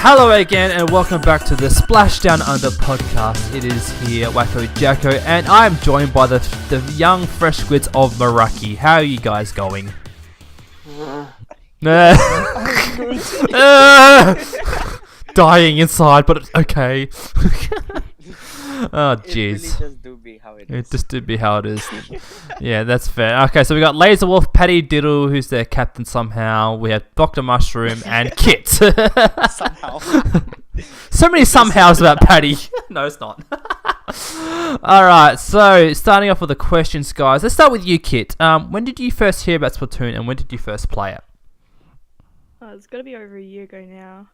Hello again, and welcome back to the Splashdown Under podcast. It is here, Wacko Jacko, and I am joined by the young fresh squids of Meraki. How are you guys going? Dying inside, but it's okay. Oh, jeez. It really just do be how it is. It just do be how it is. Yeah, that's fair. Okay, so we got Laser Wolf, Paddy Diddle, who's their captain somehow. We have Dr. Mushroom and Kit. Somehow. So many somehows about Paddy. No, it's not. Alright, so starting off with the questions, guys. Let's start with you, Kit. When did you first hear about Splatoon, and when did you first play it? It's got to be over a year ago now.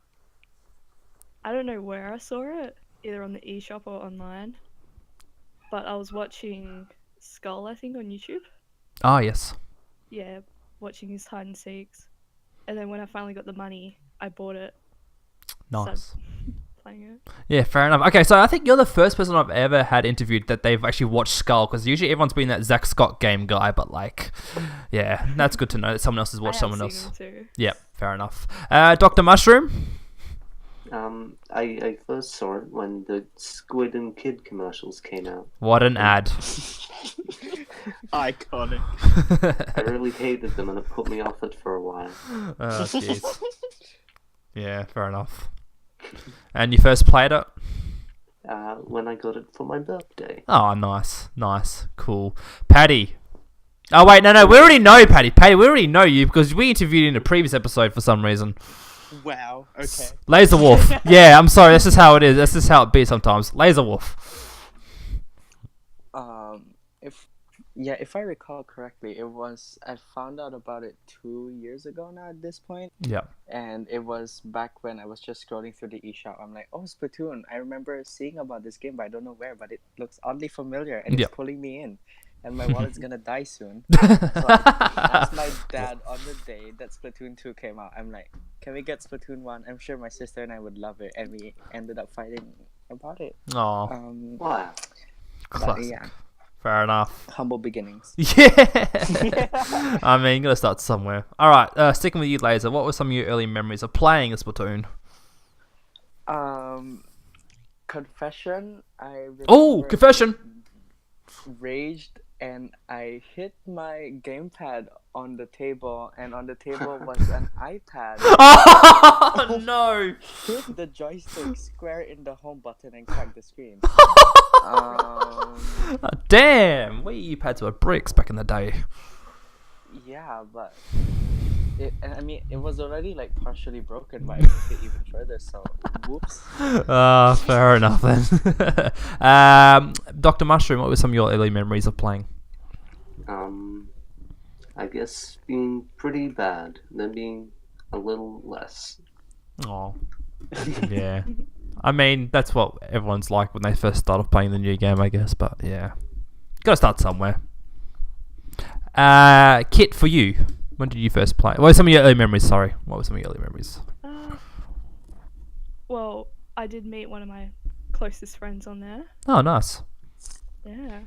I don't know where I saw it, either on the eShop or online. But I was watching Skull, I think, on YouTube. Ah, yes. Yeah, watching his hide and seeks. And then when I finally got the money, I bought it. Nice. Started playing it. Yeah, fair enough. Okay, so I think you're the first person I've ever had interviewed that they've actually watched Skull, because usually everyone's been that Zach Scott game guy, but like, yeah, that's good to know that someone else has watched someone else. Too. Yep, fair enough. Dr. Mushroom? I first saw it when the Squid and Kid commercials came out. What an ad. Iconic. I really hated them and it put me off it for a while. Oh, jeez. Yeah, fair enough. And you first played it? When I got it for my birthday. Oh, nice. Nice. Cool. Paddy. Oh, wait, no, we already know Paddy. Paddy, we already know you because we interviewed you in a previous episode for some reason. Wow. Okay. Laser Wolf. Yeah, I'm sorry. This is how it is. This is how it be sometimes. Laser Wolf. If I recall correctly, I found out about it 2 years ago now at this point. Yeah. And it was back when I was just scrolling through the eShop. I'm like, oh, Splatoon. I remember seeing about this game, but I don't know where, but it looks oddly familiar and it's pulling me in. And my wallet's gonna die soon. So I asked my dad on the day that Splatoon 2 came out. I'm like, can we get Splatoon 1? I'm sure my sister and I would love it. And we ended up fighting about it. Oh. Wow. Classic. Yeah. Fair enough. Humble beginnings. Yeah. I mean, you gotta start somewhere. Alright, sticking with you, Laser. What were some of your early memories of playing Splatoon? Confession. Oh, confession! Raged and I hit my gamepad on the table, and on the table was an iPad. Oh no! Hit the joystick square in the home button and cracked the screen. Damn! Wii pads were bricks back in the day. Yeah, but it was already like partially broken, but I took it even further. So, whoops. Fair enough then. Dr. Mushroom, what were some of your early memories of playing? I guess being pretty bad, then being a little less. Oh, yeah. I mean, that's what everyone's like when they first start off playing the new game, I guess. But yeah, gotta start somewhere. Kit, for you, when did you first play? What were some of your early memories? Sorry, what were some of your early memories? Well, I did meet one of my closest friends on there. Oh, nice. Yeah.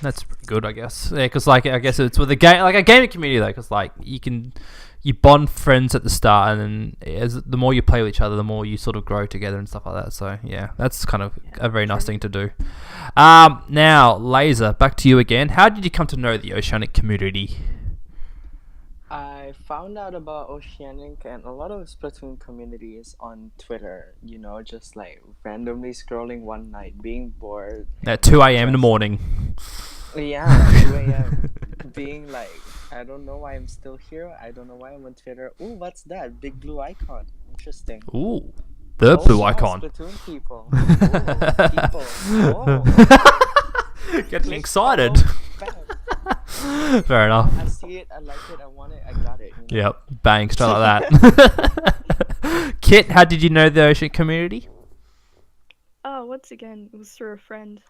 That's pretty good, I guess. Yeah, because like I guess it's with a game, like a gaming community, though, because like you bond friends at the start, and then the more you play with each other, the more you sort of grow together and stuff like that. So yeah, that's kind of a very nice thing to do. Now, Laser, back to you again. How did you come to know the Oceanic community? I found out about Oceanic and a lot of Splatoon communities on Twitter, just like randomly scrolling one night, being bored. At 2 a.m. in the morning. Yeah, 2 a.m. being like, I don't know why I'm still here. I don't know why I'm on Twitter. Ooh, what's that? Big blue icon. Interesting. Ooh, the blue icon. Splatoon people. Ooh, people. Getting excited. Fair enough. I see it, I like it, I want it, I got it. Yep, bang, straight like that. Kit, how did you know the Ocean community? Oh, once again, it was through a friend.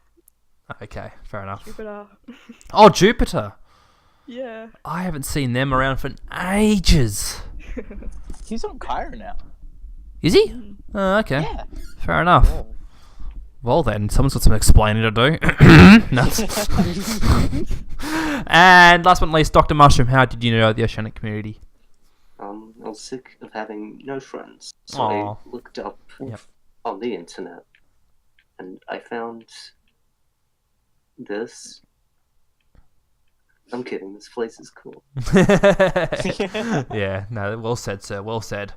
Okay, fair enough. Jupiter. Oh, Jupiter. Yeah. I haven't seen them around for ages. He's on Kyra now. Is he? Oh, okay. Yeah. Fair enough. Whoa. Well then, someone's got some explaining to do. And last but not least, Dr. Mushroom, how did you know the Oceanic community? A was sick of having no friends. So Aw. I looked up Yep. on the internet, and I found this. I'm kidding, this place is cool. Yeah, no, well said, sir. Well said.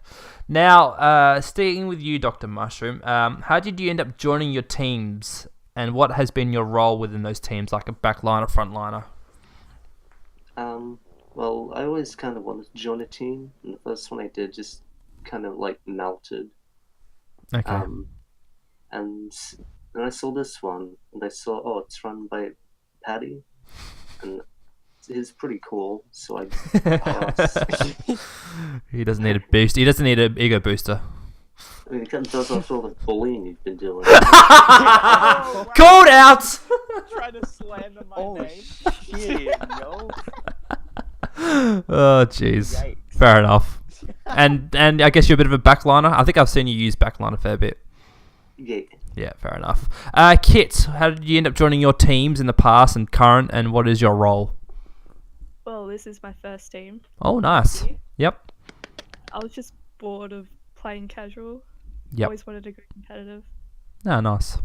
Now, staying with you, Dr. Mushroom, how did you end up joining your teams, and what has been your role within those teams, like a backliner, frontliner? Well, I always kind of wanted to join a team, and the first one I did just kind of like melted. Okay. And then I saw this one, and I saw, oh, it's run by Paddy, and he's pretty cool, so I asked. He doesn't need a boost. He doesn't need an ego booster. I mean, it kind of does after all the bullying you've been doing. Called out! Trying to slander my Oh name. shit, yo. Oh, jeez. Yikes. Fair enough. And I guess you're a bit of a backliner. I think I've seen you use backline a fair bit. Yeah. Yeah, fair enough. Kit, how did you end up joining your teams in the past and current, and what is your role? Well, this is my first team. Oh, nice. Yep. I was just bored of playing casual. Yep. Always wanted to go competitive. Oh, nice.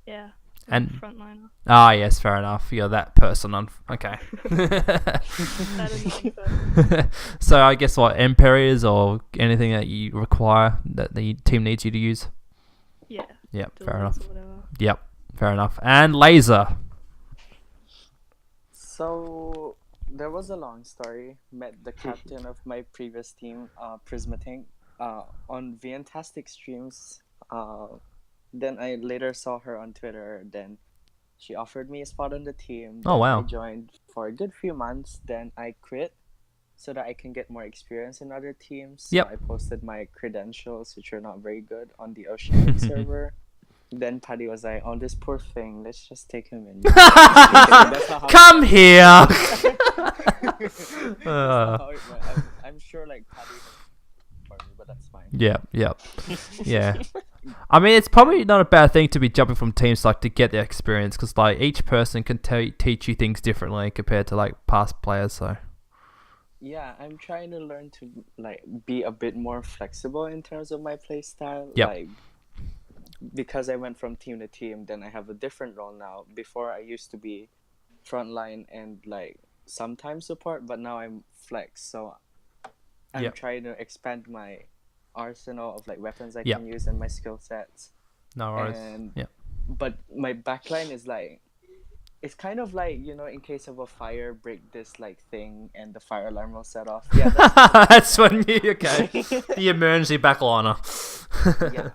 Yeah. And- frontliner. Ah, yes, fair enough. You're that person. Okay. That annoying person. So I guess what, Emperias or anything that you require that the team needs you to use? Yeah. Yep, fair Duels enough. or whatever. Yep, fair enough. And Laser. So there was a long story. Met the captain of my previous team, Prismatic, on Fantastic streams. Then I later saw her on Twitter. Then she offered me a spot on the team. Oh, Then wow. I joined for a good few months. Then I quit so that I can get more experience in other teams. Yep. So I posted my credentials, which are not very good, on the Oceanic server. Then Paddy was like, "Oh, this poor thing. Let's just take him in." That's not how Come it here! went. That's not how it went. I'm sure like Paddy has for me, but that's fine. Yep. Yeah. I mean, it's probably not a bad thing to be jumping from teams like to get the experience, because like each person can teach you things differently compared to like past players. So Yeah, I'm trying to learn to like be a bit more flexible in terms of my play style. Yep. Like because I went from team to team, then I have a different role now. Before I used to be frontline and like sometimes support, but now I'm flex. So I'm Yep. trying to expand my arsenal of like weapons I Yep. can use and my skill sets. no worries. And Yep. but my backline is like it's kind of like, you know, in case of a fire, break this like thing and the fire alarm will set off. Yeah, That's when you okay. The emergency backliner. yeah.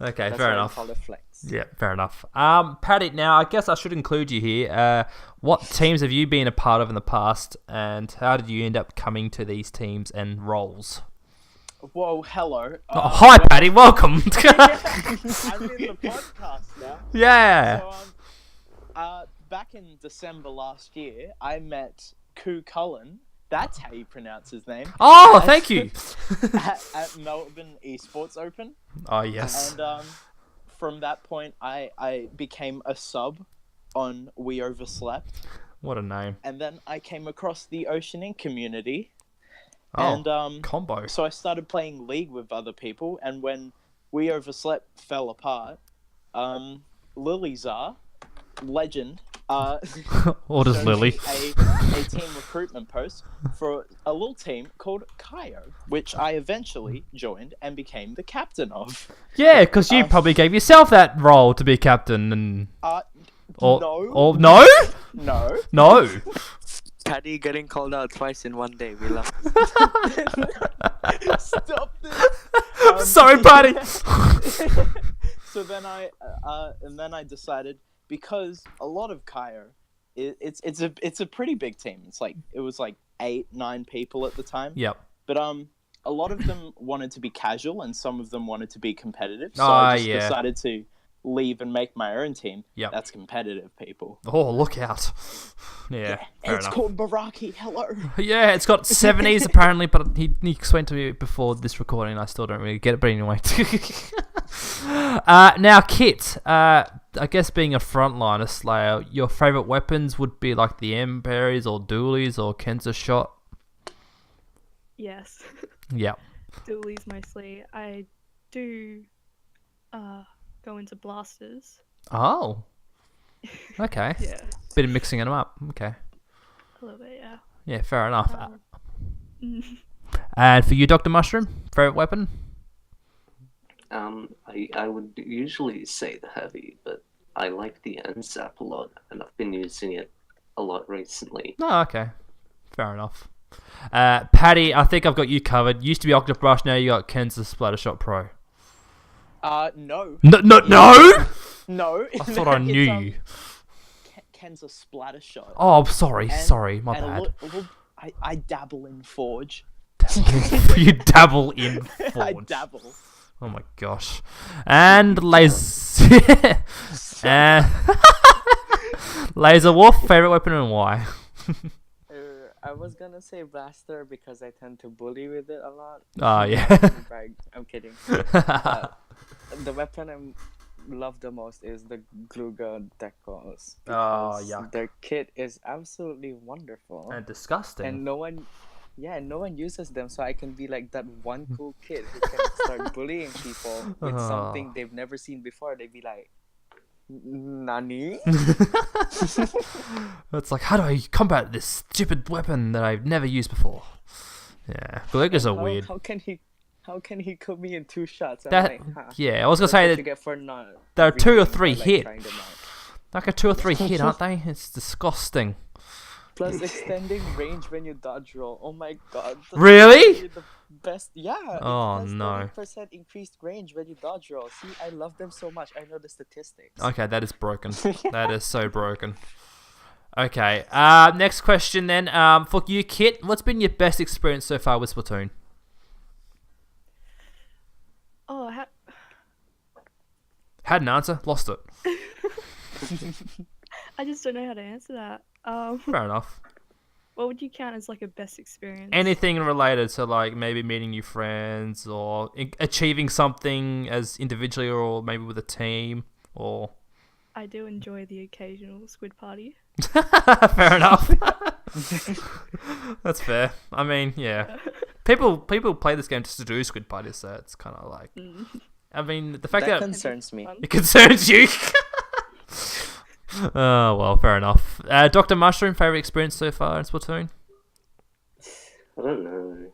Okay, That's fair why I enough. call it flex. Yeah, fair enough. Paddy, now I guess I should include you here. What teams have you been a part of in the past, and how did you end up coming to these teams and roles? Whoa, hello. Oh, hi, Paddy. Welcome. I'm in the podcast now. Yeah. So, back in December last year, I met Ku Cullen. That's how you pronounce his name. Oh, thank you. at Melbourne Esports Open. Oh, yes. And from that point, I became a sub on We Overslept. What a name. And then I came across the Oceanic community. Oh, And combo. so I started playing League with other people. And when We Overslept fell apart, Lilizar, legend, Or does showed Lily? me a team recruitment post for a little team called Kaio, which I eventually joined and became the captain of. Yeah, because you probably gave yourself that role to be captain, and No. no, No. no. Paddy getting called out twice in one day. We love it. Stop this. Sorry, Paddy. So then I decided, because a lot of Kaio, it's a pretty big team. It was like 8-9 people at the time. Yep. But a lot of them wanted to be casual and some of them wanted to be competitive. So I just decided to leave and make my own team. Yep. That's competitive, people. Oh, look out. Yeah, fair It's enough. called Meraki. Hello. Yeah, it's got 70s apparently, but he explained to me before this recording. I still don't really get it, but anyway. Now, Kit, I guess being a frontliner slayer, your favourite weapons would be like the Embers or Dualies or Kenza Shot. yes. Yep. Dualies mostly. I do go into blasters. Oh. Okay. Yeah, Bit of mixing them up. Okay. a little bit, yeah. Yeah, fair enough. Mm. And for you, Dr. Mushroom, favorite weapon? I would usually say the heavy, but I like the NZAP a lot, and I've been using it a lot recently. Oh, okay. Fair enough. Paddy, I think I've got you covered. Used to be Octobrush, now you got Ken's the Splattershot Pro. No. No! No. I thought I knew you. Ken's a splatter shot. Oh, I'm sorry. And- Sorry, my and bad. I dabble in Forge. You dabble in I Forge. dabble. Oh my gosh. And Laser... Laser Wolf, favorite weapon and why? I was gonna say blaster because I tend to bully with it a lot. Oh, yeah. I'm kidding. The weapon I love the most is the Gluga Decals. Oh, because yuck. Their kit is absolutely wonderful. And disgusting. And no one uses them, so I can be like that one cool kid who can start bullying people with something they've never seen before. They'd be like, Nani? It's like, how do I combat this stupid weapon that I've never used before? Yeah, Glugas are weird. How can he kill me in 2 shots? I'm That, like, huh. yeah, I was gonna That's say what you that get for not there are 2 or reading 3 like, hit. trying them out. Like a 2 or 3 hit, aren't they? It's disgusting. Plus extending range when you dodge roll. Oh my god. that's Really? literally the best. Yeah. Oh, it has no. 30% increased range when you dodge roll. See, I love them so much. I know the statistics. Okay, that is broken. That is so broken. Okay, next question then. For you, Kit, what's been your best experience so far with Splatoon? Oh, Had an answer, lost it. I just don't know how to answer that. Fair enough. What would you count as like a best experience? Anything related to like maybe meeting new friends or achieving something as individually or maybe with a team or... I do enjoy the occasional squid party. Fair enough. That's fair. I mean, yeah. People play this game just to do squid parties, so it's kind of like... I mean, the fact That that... concerns me. It concerns you. Oh, well, fair enough. Dr. Mushroom, favorite experience so far in Splatoon? I don't know.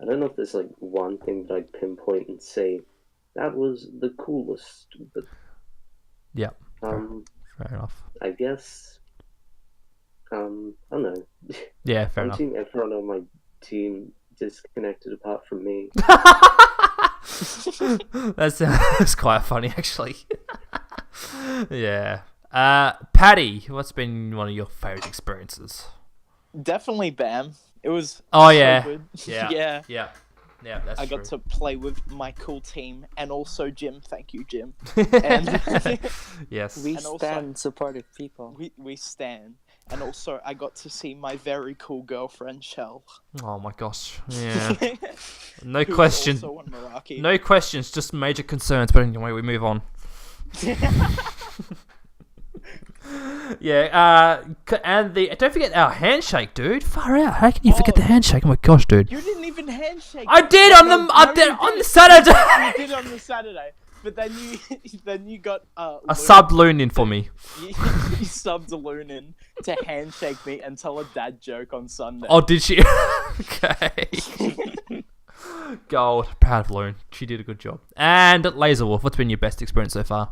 I don't know if there's like one thing that I'd pinpoint and say that was the coolest, but Yeah. fair enough. I guess I don't know. Yeah, fair I'm enough. seeing everyone on my team disconnected apart from me. That's quite funny, actually. Yeah. Paddy, what's been one of your favorite experiences? Definitely BAM. It was Oh, so yeah. good. Yeah. Yeah. Yeah. Yeah, that's I true. got to play with my cool team and also Jim. Thank you, Jim. And Yes. We And also- stand supportive people. we stand. And also I got to see my very cool girlfriend Shell. Oh my gosh. Yeah. No who is question. also on Meraki. No questions, just major concerns. But anyway, we move on. Yeah. And don't forget our handshake, dude. Far out. How can you forget the handshake? Oh my gosh, dude. You didn't even handshake. I did on the on the Saturday. You did on the Saturday, but then you got A sub loon in for me. You subbed a loon in to handshake me and tell a dad joke on Sunday. Oh, did she? Okay. Gold. Proud of Loon. She did a good job. And Laser Wolf, what's been your best experience so far?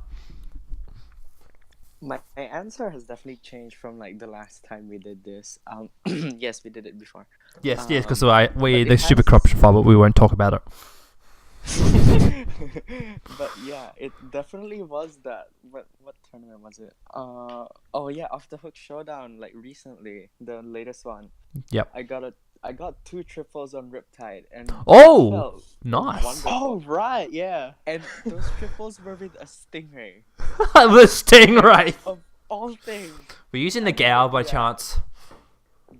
My answer has definitely changed from like the last time we did this. Yes, we did it before. Yes, because but we it the stupid has- corruption file, but we won't talk about it. But yeah, it definitely was that. What tournament was it? Oh yeah, Off the Hook Showdown, like recently, the latest one. Yep. I got 2 triples on Riptide, and Oh, it felt nice. wonderful. Oh right, yeah. And those triples were with a Stingray. The Stingray. Of all things, We're using the Gal by Yeah. chance.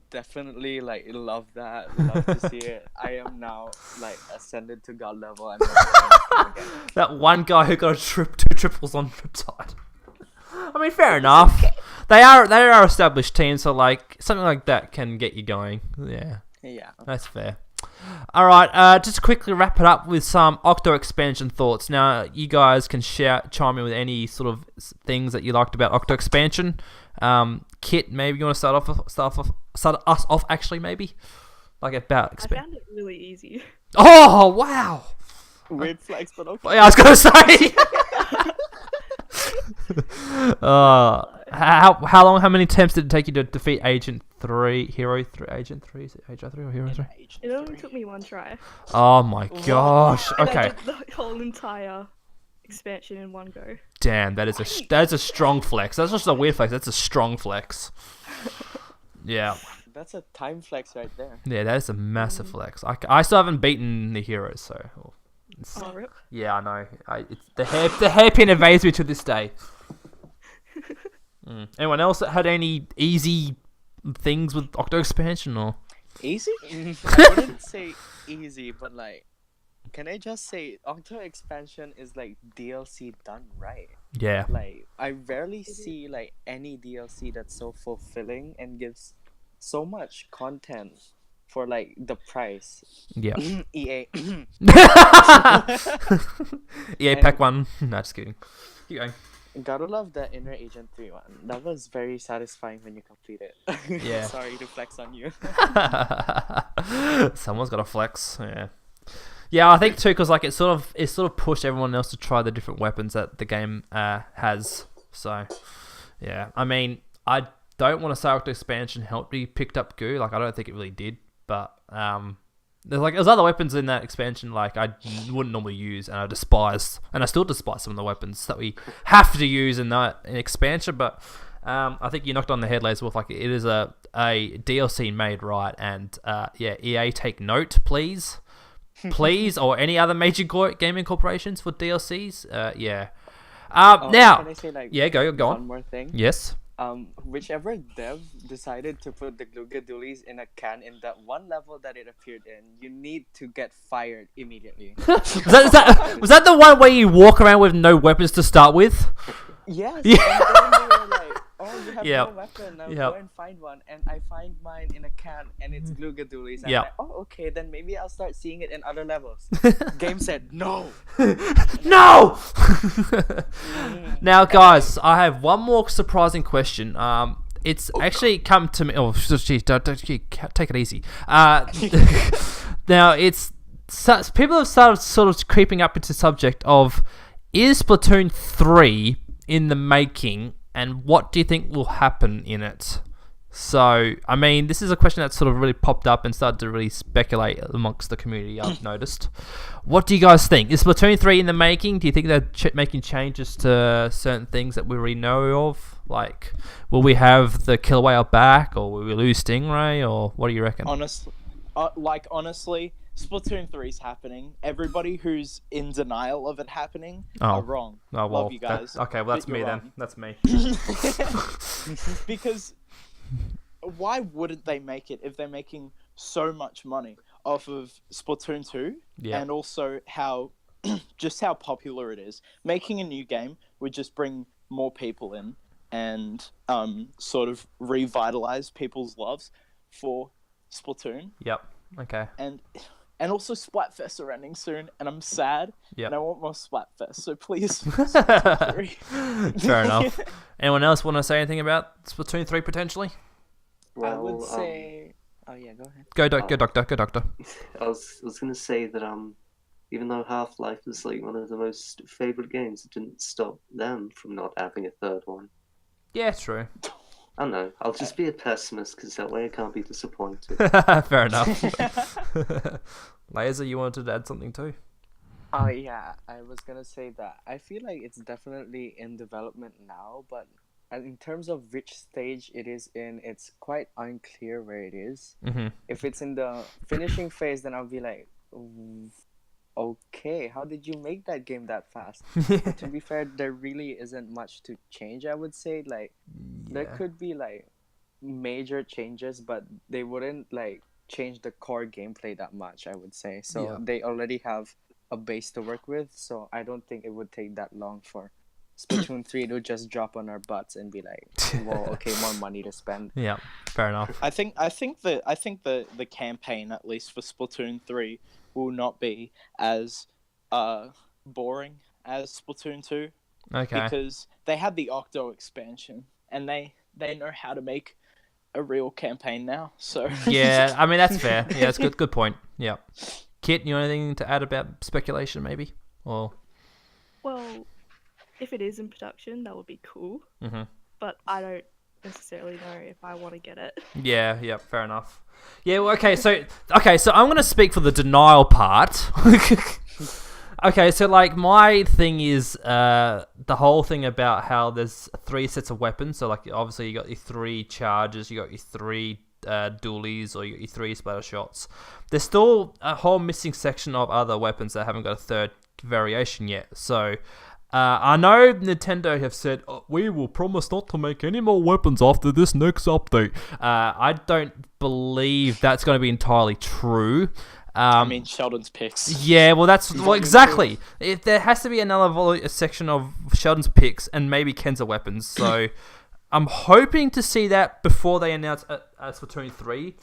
definitely like love that. Love to see it. I am now like ascended to God level. I'm never playing this game again. That one guy who got 2 triples on Riptide. I mean, fair enough. They are established teams, so like something like that can get you going. Yeah. Yeah. That's fair. All right, just to quickly wrap it up with some Octo expansion thoughts. Now, you guys can chime in with any sort of things that you liked about Octo expansion. Kit, maybe you want to start us off. Actually, maybe like about. I found it really easy. Oh wow! Weird flex, but okay. Yeah, I was gonna say. How many attempts did it take you to defeat Agent 3, Hero 3, Agent 3? Is it Agent 3 or Hero 3? It only took me one try. Oh my gosh! And Okay, I did the whole entire expansion in one go. damn, that is a strong flex. That's just a weird flex. That's a strong flex. Yeah, That's a time flex right there. yeah, that is a massive flex. I still haven't beaten the heroes, so Oh, rip. yeah, I know. The hairpin evades me to this day. Anyone else that had any easy things with Octo expansion or? Easy? I wouldn't say easy, but like, can I just say Octo expansion is like DLC done right. Yeah. Like, I rarely see like any DLC that's so fulfilling and gives so much content for like the price. Yeah. EA. EA Pack 1. No, just kidding. Keep going. Gotta love the Inner Agent 3 one. That was very satisfying when you complete it. Yeah. Sorry to flex on you. Someone's got to flex. Yeah. Yeah, I think too, because like it sort of pushed everyone else to try the different weapons that the game has. So, yeah. I mean, I don't want to say Octo expansion helped me picked up goo. Like I don't think it really did, but there's other weapons in that expansion like I wouldn't normally use, and I still despise some of the weapons that we have to use in expansion. But I think you knocked on the head, Laser Wolf. Like it is a DLC made right, and yeah, EA take note, please, or any other major gaming corporations for DLCs. Yeah. Now, can I say like yeah, go one on. more thing? Yes. Whichever dev decided to put the Gluga Doolies in a can in that one level that it appeared in, you need to get fired immediately. Was that the one where you walk around with no weapons to start with? Yes. Yeah. And then they were like, "Oh, you have Yep. no weapon. Now Yep. go and find one." And I find mine in a can, and it's Gluga Doolies. I'm Yep. like, "Oh, okay. Then maybe I'll start seeing it in other levels." Game said no. No! Now, guys, I have one more surprising question. It's actually come to me. Oh, geez, don't take it easy. Now, people have started sort of creeping up into the subject of, is Splatoon 3 in the making, and what do you think will happen in it? So, I mean, this is a question that sort of really popped up and started to really speculate amongst the community, I've noticed. What do you guys think? Is Splatoon 3 in the making? Do you think they're making changes to certain things that we already know of? Like, will we have the Killer Whale back, or will we lose Stingray, or what do you reckon? Honestly, Splatoon 3 is happening. Everybody who's in denial of it happening are wrong. Oh, well, Love you guys. okay, well, that's But me you're then. wrong. That's me. Because why wouldn't they make it if they're making so much money off of Splatoon 2? Yeah. And also how popular it is. Making a new game would just bring more people in and sort of revitalize people's loves for Splatoon. Yep. Okay. And also Splatfests are ending soon, and I'm sad. Yep. And I want more Splatfests, so please. Splatoon 3. Fair enough. Anyone else want to say anything about Splatoon 3 potentially? Well, I would say. Oh yeah, go ahead. Go doctor. I was gonna say that even though Half-Life is like one of the most favorite games, it didn't stop them from not having a third one. Yeah, true. I don't know. I'll just be a pessimist because that way I can't be disappointed. Fair enough. Laser, you wanted to add something too? Oh yeah, I was gonna say that. I feel like it's definitely in development now, but in terms of which stage it is in, it's quite unclear where it is. Mm-hmm. If it's in the finishing phase, then I'll be like, okay, how did you make that game that fast? But to be fair, there really isn't much to change, I would say. Like, there could be like major changes, but they wouldn't like change the core gameplay that much, I would say. So Yeah. they already have a base to work with, so I don't think it would take that long for Splatoon 3, it would just drop on our butts and be like, well, okay, more money to spend. Yeah, fair enough. I think the campaign, at least for Splatoon 3, will not be as boring as Splatoon 2. Okay. Because they had the Octo expansion, and they know how to make a real campaign now. So Yeah, I mean that's fair. Yeah, that's good point. Yeah. Kit, you know anything to add about speculation maybe? Or Well, if it is in production, that would be cool. Mhm. But I don't necessarily know if I want to get it. Yeah, fair enough. Yeah, well, okay, so I'm gonna speak for the denial part. Okay, so like my thing is the whole thing about how there's 3 sets of weapons. So like obviously you got your 3 charges, you got your 3 dualies, or you got your 3 splatter shots. There's still a whole missing section of other weapons that haven't got a third variation yet. So I know Nintendo have said, we will promise not to make any more weapons after this next update. I don't believe that's going to be entirely true. I mean, Sheldon's picks. Yeah, well, exactly. There has to be another section of Sheldon's picks and maybe Ken's weapons. So I'm hoping to see that before they announce Splatoon 3.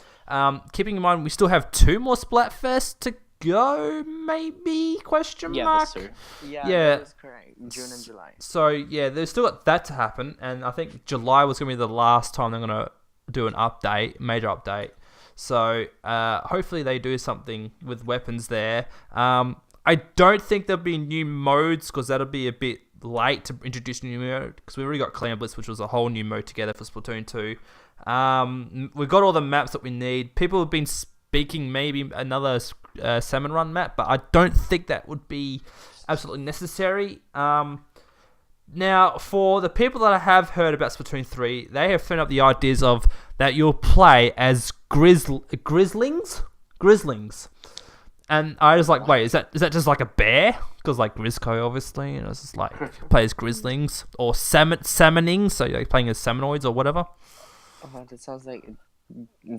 Keeping in mind, we still have 2 more Splatfest to go, maybe? Question mark? That's true. Yeah, that is correct. June and July. So, yeah, there's still got that to happen. And I think July was going to be the last time they're going to do an major update. So hopefully they do something with weapons there. I don't think there'll be new modes because that'll be a bit late to introduce new mode because we already got Clan Blitz, which was a whole new mode together for Splatoon 2. We've got all the maps that we need. People have been speaking maybe another Salmon Run map, but I don't think that would be absolutely necessary. Now, for the people that I have heard about Splatoon 3, they have thrown up the ideas of that you'll play as Grizzlings? And I was like, wait, is that just like a bear? Because like Grizzco, obviously, and it's just like play as Grizzlings or salmonings, so you're playing as salmonoids or whatever. Oh, that sounds like it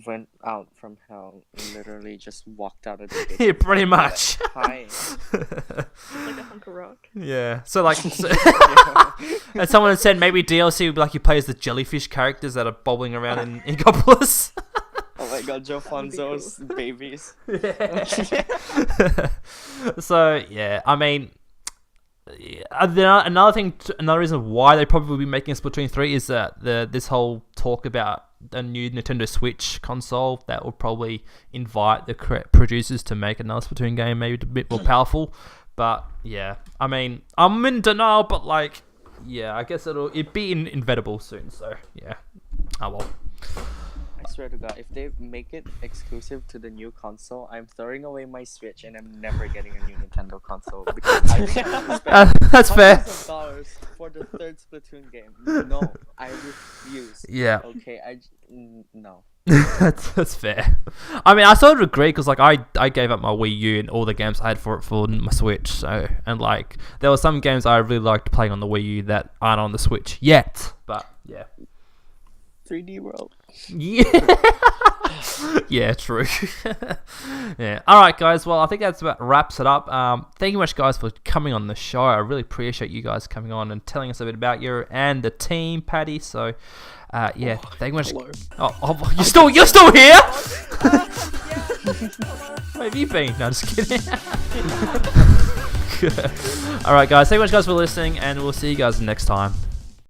went out from hell and literally just walked out of the gate. Yeah, pretty much. Hi. Like a hunk of rock. Yeah, so like, and someone had said maybe DLC would be like you play as the jellyfish characters that are bobbling around in Egopolis. Oh my god, Joe Fonzo's babies. So yeah, I mean, another reason why they probably will be making Splatoon 3 is that this whole talk about a new Nintendo Switch console that will probably invite the producers to make another Splatoon game, maybe a bit more powerful. But yeah, I mean, I'm in denial, but like, yeah, I guess it'd be inevitable soon. So yeah, oh well. I swear to God, if they make it exclusive to the new console, I'm throwing away my Switch and I'm never getting a new Nintendo console because I spend that's fair. hundreds of dollars for the 3rd Splatoon game. No, I refuse. Yeah. Okay, no. that's fair. I mean, I sort of agree because like I gave up my Wii U and all the games I had for my Switch. So and like there were some games I really liked playing on the Wii U that aren't on the Switch yet. But yeah. 3D World. Yeah. Yeah, true. Yeah. All right, guys. Well, I think that's about wraps it up. Thank you much, guys, for coming on the show. I really appreciate you guys coming on and telling us a bit about you and the team, Paddy. So, yeah, thank you much. Hello. Oh, you're still here? Where have you been? No, just kidding. All right, guys. Thank you much, guys, for listening, and we'll see you guys next time.